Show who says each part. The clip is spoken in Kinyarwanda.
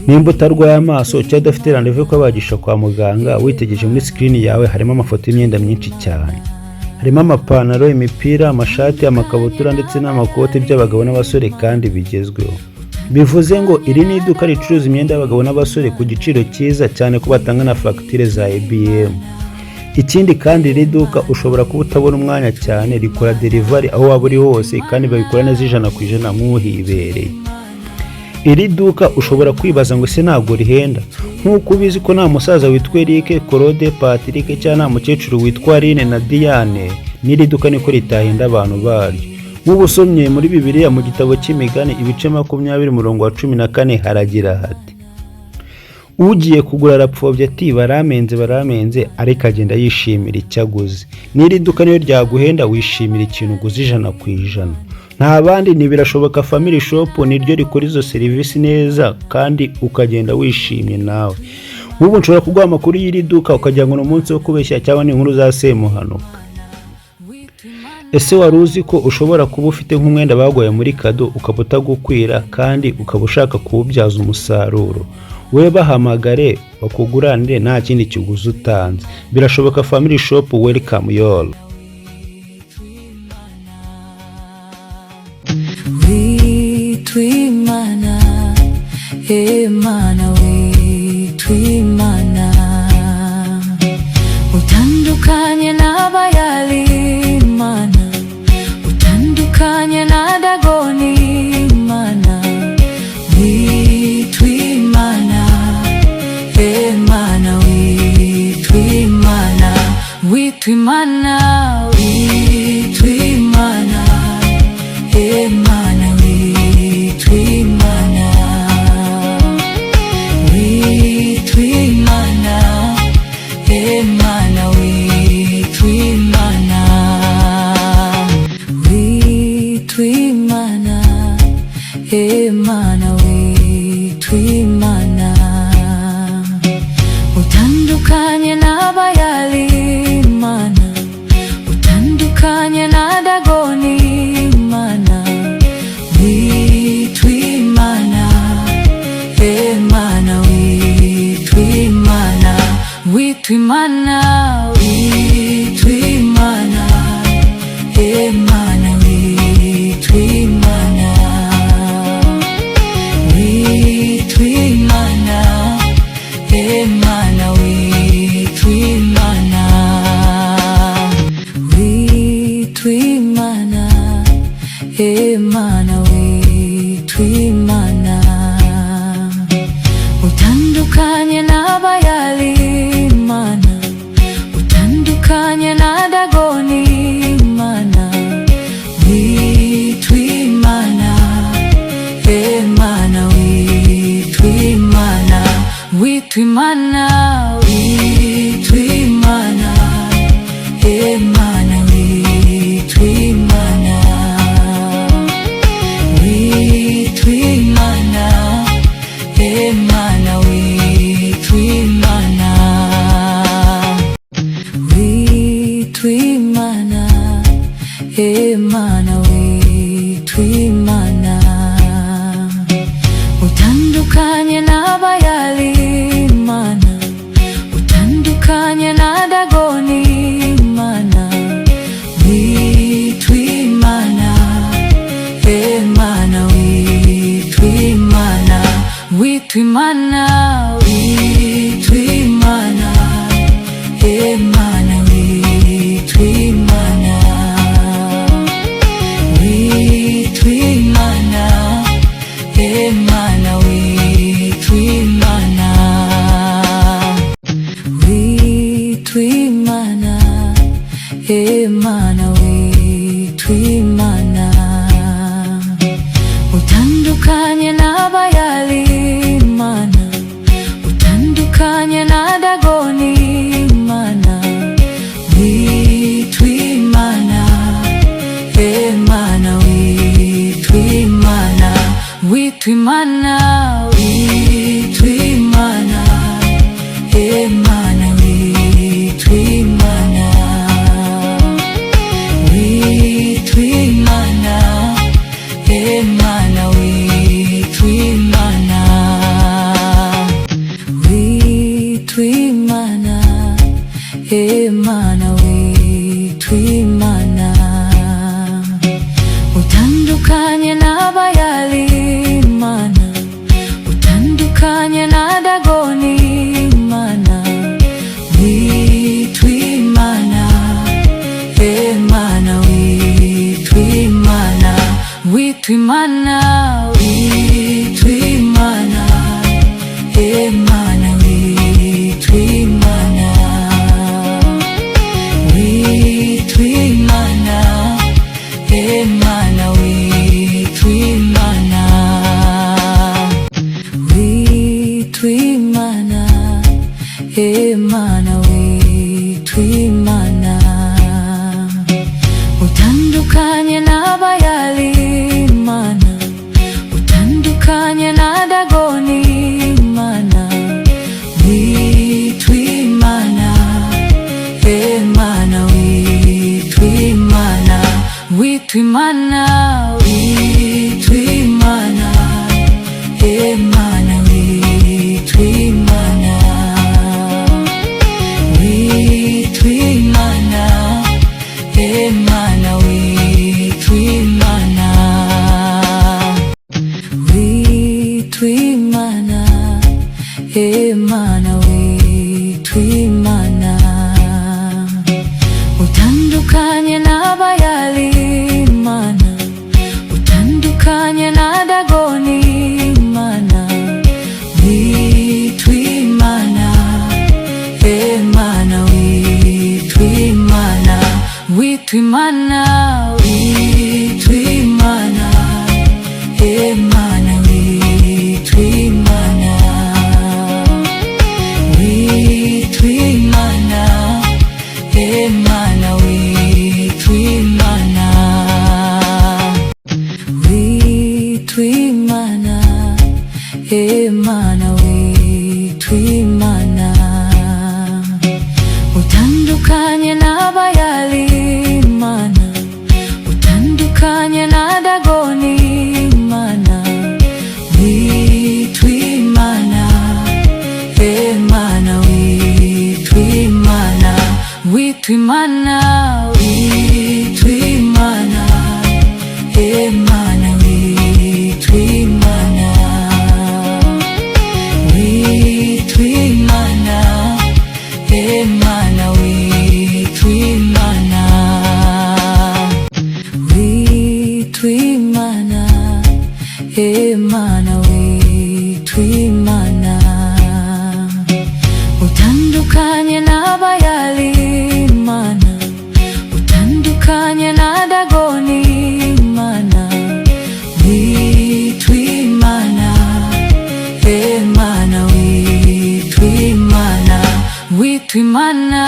Speaker 1: nimba utarwaye amaso cyangwa udafite randevu yo kubagisha kwa muganga, witegereje muri screen yawe harimo amafoto y'imyenda myinshi cyane. Harimo amapantaro, imipira, amashati, amakabutura ndetse n'amakoti by'abagabo n'abasore kandi bigezweho. Bivuze ngo iri ni iduka ricuruza imyenda y'abagabo n'abasore ku giciro cyiza cyane ko batanga na fagitire za IBM. Ikindi kandi iri duka ushobora kuba utabona umwanya cyane, rikora delivery aho waba uri hose kandi babikora neza 100% nk'uhibereye. Iri duka ushobora kwibaza ngo se ntabwo rihenda, nk'uko ubizi ko nta musaza witwa Eric, Claude, Patrick cyangwa nta mukecuru witwa Aline na Diane, n'iri duka niko ritahenda abantu baryo. Nk'ubusomye muri Bibiliya mu gitabo cy'Imigani ibice 20:14 haragira hati: ugiye kugura arapfobya ati baramenze ariko agenda yishimira icyaguze. N'iri duka niyo ryaguhenda wishimira ikintu uguze 100%. Nta bandi ni Birashoboka Family Shop niryo rikora izo serivisi neza kandi ukagenda wishimye nawe. Ubu nshobora kuguha amakuru y'iri duka ukagira ngo n'umunsi wo kubeshya cyangwa n'inkuru za semuhanuka. Ese wari uzi ko ushobora kuba ufite nk'umwenda bagoye muri kado ukaba utagukwira kandi ukaba ushaka kuwubyaza umusaruro? We bahamagare bakuguranire nta kindi kiguzi utanze. Birashoboka Family Shop, welcome you all.
Speaker 2: Twimana, Mana twimana, utandukanye n'abayali Mana, utandukanye na Dagoni Mana, twimana, Mana twimana, twimana, twimana, Mana twimana, twimana, Mana twimana, twimana, Mana twimana, utandukanye n'abayali Mana, utandukanye na Dagoni Mana, twimana, Mana twimana, twimana, twimana, Mana twimana, twimana, Mana twimana, twimana, Mana twimana, utandukanye n'abayali Mana, utandukanye na Dagoni Mana, twimana, Mana twimana, twimana, twimana, Mana twimana, twimana, Mana twimana, twimana, Mana twimana, utandukanye n'abayali Mana, utandukanye na Dagoni Mana, twimana, Mana twimana, twimana, twimana, Mana twimana, twimana, Mana twimana, twimana, Mana twimana, utandukanye n'abayali Mana, utandukanye na Dagoni Mana, twimana, Mana twimana, twimana, twimana, Mana twimana, twimana, Mana twimana. Imana witwa Imana, utandukanye n'abayali Imana, utandukanye na Dagoni Imana witwa Imana. Imana witwa Imana, witwa Imana, witwa Imana. Imana witwa Imana, witwa Imana. Imana witwa Imana, witwa Imana. Imana witwa Imana, utandukanye n'abayali Imana, utandukanye na Dagoni Imana witwa Imana. Imana witwa Imana, witwa Imana, witwa Imana. Imana witwa Imana, witwa Imana. Imana witwa Imana, witwa Imana. Imana witwa Imana, utandukanye n'abayali Imana, utandukanye na Dagoni Imana witwa Imana. Imana witwa Imana, witwa Imana, witwa Imana. Imana witwa Imana, witwa Imana. Imana witwa Imana, witwa Imana. Imana witwa Imana, utandukanye n'abayali Imana, utandukanye na Dagoni Imana witwa Imana. Imana witwa Imana, witwa Imana, witwa Imana. Imana witwa Imana, witwa Imana. Imana witwa Imana, witwa Imana. Imana witwa Imana, utandukanye n'abayali Imana, utandukanye na Dagoni Imana witwa Imana. Imana witwa Imana, witwa Imana.